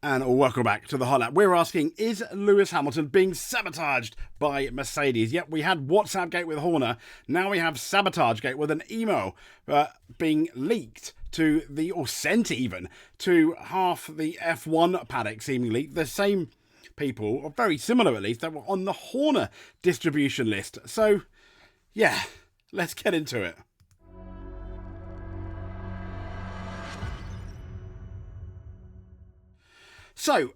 And welcome back to the Hot Lap. We're asking, is Lewis Hamilton being sabotaged by Mercedes? Yep, we had WhatsApp Gate with Horner. Now we have Sabotage Gate with an email being leaked to or sent even, to half the F1 paddock, seemingly. The same people, or very similar at least, that were on the Horner distribution list. So, yeah, let's get into it. So,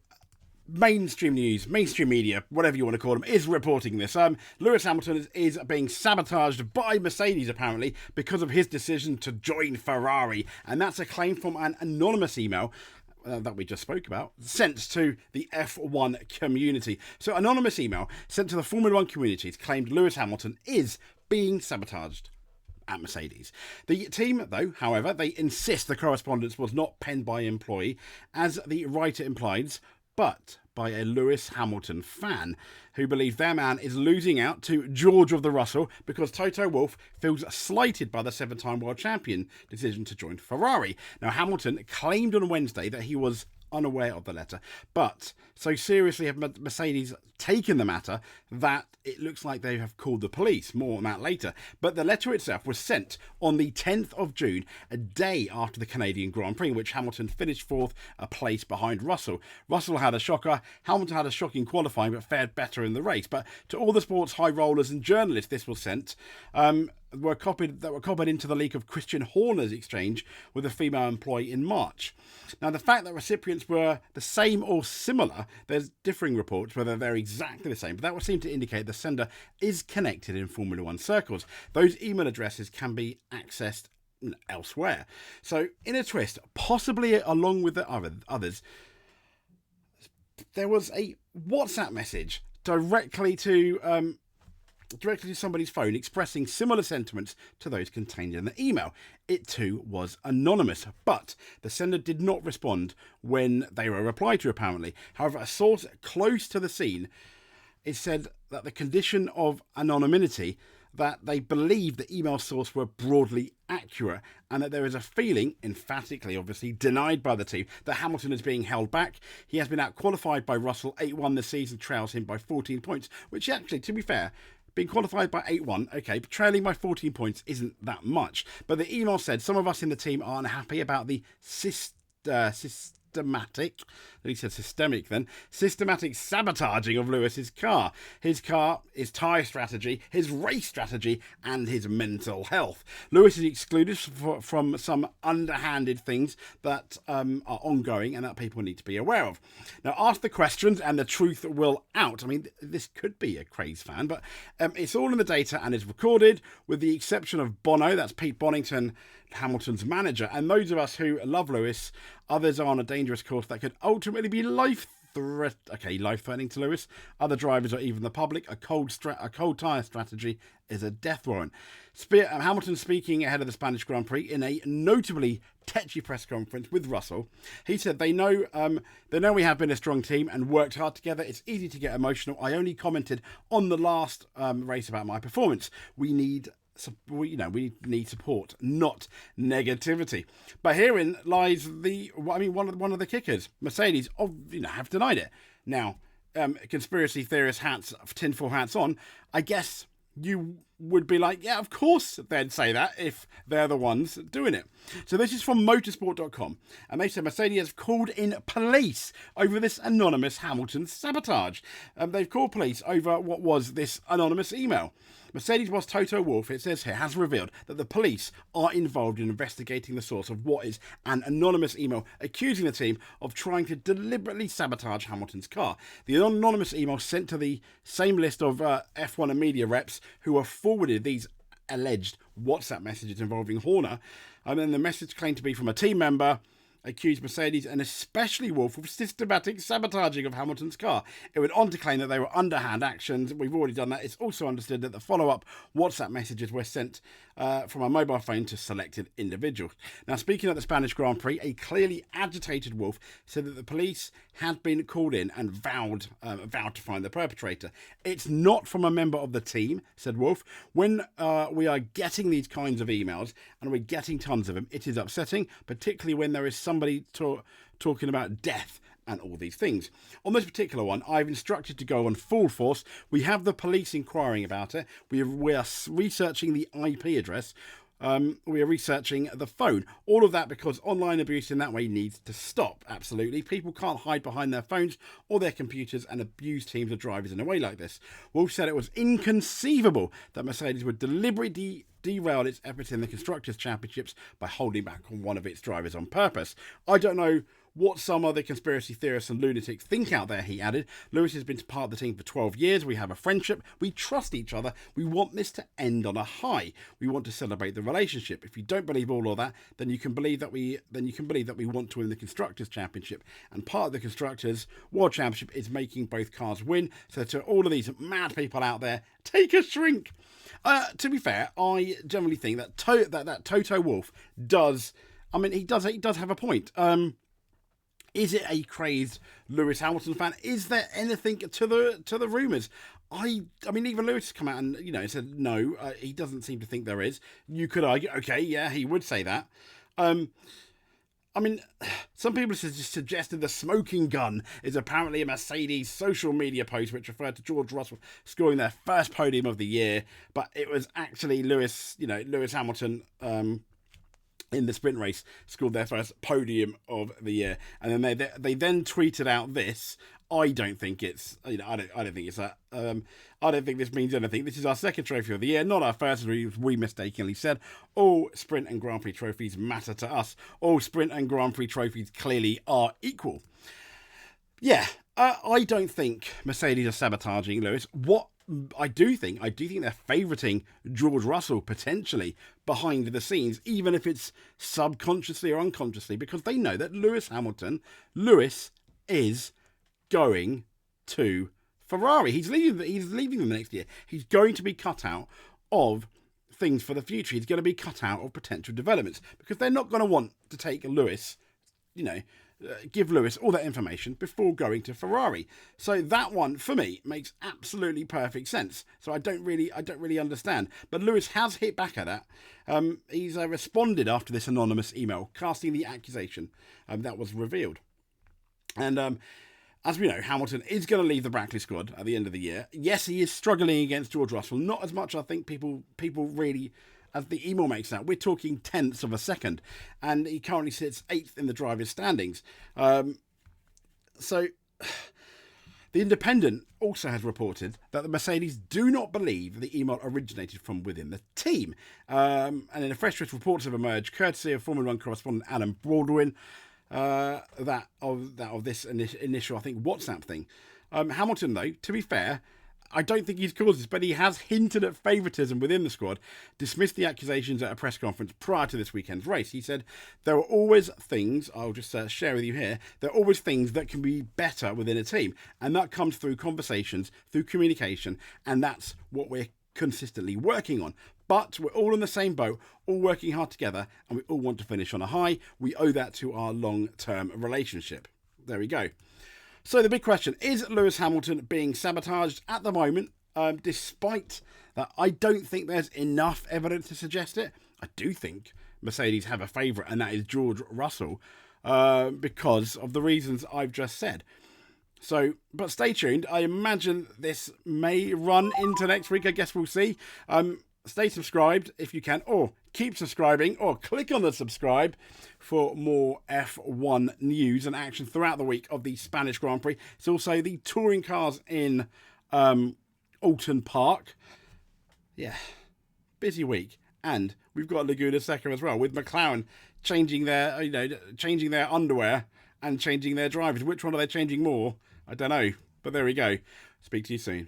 mainstream news, mainstream media, whatever you want to call them, is reporting this. Lewis Hamilton is being sabotaged by Mercedes, apparently, because of his decision to join Ferrari. And that's a claim from an anonymous email that we just spoke about, sent to the F1 community. So, anonymous email sent to the Formula 1 community claimed Lewis Hamilton is being sabotaged at Mercedes. The team, though, however, they insist the correspondence was not penned by an employee, as the writer implies, but by a Lewis Hamilton fan who believes their man is losing out to George of the Russell because Toto Wolff feels slighted by the 7-time world champion decision to join Ferrari. Now, Hamilton claimed on Wednesday that he was unaware of the letter, but so seriously have Mercedes taken the matter that it looks like they have called the police. More on that later. But the letter itself was sent on the 10th of June, a day after the Canadian Grand Prix, in which Hamilton finished fourth, a place behind Russell. Russell had a shocker. Hamilton had a shocking qualifying, but fared better in the race. But to all the sport's high rollers and journalists, this was sent. Were copied into the leak of Christian Horner's exchange with a female employee in March. Now, the fact that recipients were the same or similar, there's differing reports whether they're exactly the same, but that would seem to indicate the sender is connected in Formula 1 circles. Those email addresses can be accessed elsewhere. So, in a twist, possibly along with the others, there was a WhatsApp message directly to somebody's phone expressing similar sentiments to those contained in the email. It too was anonymous, but the sender did not respond when they were replied to, apparently. However, a source close to the scene is said that the condition of anonymity, that they believe the email source were broadly accurate and that there is a feeling, emphatically obviously denied by the team, that Hamilton is being held back. He has been out-qualified by Russell. 8-1 this season trails him by 14 points, which actually, to be fair, being qualified by 8-1, okay, but trailing by 14 points isn't that much. But the email said, some of us in the team are unhappy about the systematic sabotaging of Lewis's car. His car, his tyre strategy, his race strategy, and his mental health. Lewis is excluded from some underhanded things that are ongoing and that people need to be aware of. Now, ask the questions and the truth will out. I mean, this could be a craze fan, but it's all in the data and is recorded, with the exception of Bono, that's Pete Bonington, Hamilton's manager, and those of us who love Lewis. Others are on a dangerous course that could ultimately be life-threatening to Lewis, other drivers, or even the public. A cold tyre strategy is a death warrant. Hamilton, speaking ahead of the Spanish Grand Prix in a notably tetchy press conference with Russell, he said they know we have been a strong team and worked hard together. It's easy to get emotional. I only commented on the last race about my performance. We need support, not negativity. But herein lies one of the kickers. Mercedes, have denied it. Now, conspiracy theorist tinfoil hats on. I guess you would be like, yeah, of course they'd say that if they're the ones doing it. So this is from motorsport.com, and they said Mercedes has called in police over this anonymous Hamilton sabotage. They've called police over what was this anonymous email. Mercedes boss Toto Wolff, it says here, has revealed that the police are involved in investigating the source of what is an anonymous email accusing the team of trying to deliberately sabotage Hamilton's car. The anonymous email sent to the same list of F1 and media reps who were forwarded these alleged WhatsApp messages involving Horner, and then the message claimed to be from a team member, accused Mercedes and especially Wolff of systematic sabotaging of Hamilton's car. It went on to claim that they were underhand actions. We've already done that. It's also understood that the follow-up WhatsApp messages were sent from a mobile phone to selected individuals. Now, speaking at the Spanish Grand Prix, a clearly agitated Wolff said that the police had been called in and vowed to find the perpetrator. It's not from a member of the team, said Wolff. When we are getting these kinds of emails, and we're getting tons of them, it is upsetting, particularly when there is somebody talking about death and all these things. On this particular one, I've instructed to go on full force. We have the police inquiring about it. We are researching the IP address. We are researching the phone. All of that because online abuse in that way needs to stop. Absolutely. People can't hide behind their phones or their computers and abuse teams of drivers in a way like this. Wolff said it was inconceivable that Mercedes would deliberately derail its efforts in the Constructors' Championships by holding back on one of its drivers on purpose. I don't know what some other conspiracy theorists and lunatics think out there, he added. Lewis has been part of the team for 12 years. We have a friendship. We trust each other. We want this to end on a high. We want to celebrate the relationship. If you don't believe all of that, then you can believe that we want to win the Constructors' Championship. And part of the Constructors' World Championship is making both cars win. So to all of these mad people out there, take a shrink. To be fair, I generally think that Toto Wolff does. I mean, he does have a point. Is it a crazed Lewis Hamilton fan? Is there anything to the rumours? I mean, even Lewis has come out and said no. He doesn't seem to think there is. You could argue, okay, yeah, he would say that. I mean, some people have suggested the smoking gun is apparently a Mercedes social media post which referred to George Russell scoring their first podium of the year, but it was actually Lewis Hamilton. In the sprint race, scored their first podium of the year, and then they then tweeted out this. I don't think it's I don't think it's that. I don't think this means anything. This is our second trophy of the year, not our first, as we mistakenly said. All sprint and Grand Prix trophies matter to us. All sprint and Grand Prix trophies clearly are equal. Yeah, I don't think Mercedes are sabotaging Lewis. What I do think they're favouriting George Russell potentially behind the scenes, even if it's subconsciously or unconsciously, because they know that Lewis is going to Ferrari. He's leaving them next year. He's going to be cut out of things for the future. He's going to be cut out of potential developments because they're not going to want to take Lewis, give Lewis all that information before going to Ferrari. So that one for me makes absolutely perfect sense. So I don't really understand. But Lewis has hit back at that. He's responded after this anonymous email casting the accusation that was revealed. And as we know, Hamilton is going to leave the Brackley squad at the end of the year. Yes, he is struggling against George Russell. Not as much, I think, people really. As the email makes out, we're talking tenths of a second, and he currently sits 8th in the drivers' standings. So, The Independent also has reported that the Mercedes do not believe the email originated from within the team. And in a fresh reports have emerged, courtesy of Formula 1 correspondent Alan Baldwin, that of this initial, I think, WhatsApp thing. Hamilton, though, to be fair, I don't think he's caused this, but he has hinted at favouritism within the squad, dismissed the accusations at a press conference prior to this weekend's race. He said, there are always things, I'll just share with you here, there are always things that can be better within a team. And that comes through conversations, through communication, and that's what we're consistently working on. But we're all in the same boat, all working hard together, and we all want to finish on a high. We owe that to our long-term relationship. There we go. So the big question, is Lewis Hamilton being sabotaged at the moment? Despite that, I don't think there's enough evidence to suggest it. I do think Mercedes have a favourite, and that is George Russell, because of the reasons I've just said. So, but stay tuned. I imagine this may run into next week. I guess we'll see. Stay subscribed if you can, or keep subscribing, or click on the subscribe for more F1 news and action throughout the week of the Spanish Grand Prix. It's also the touring cars in Alton Park. Yeah, busy week. And we've got Laguna Seca as well, with McLaren changing their underwear and changing their drivers. Which one are they changing more? I don't know. But there we go. Speak to you soon.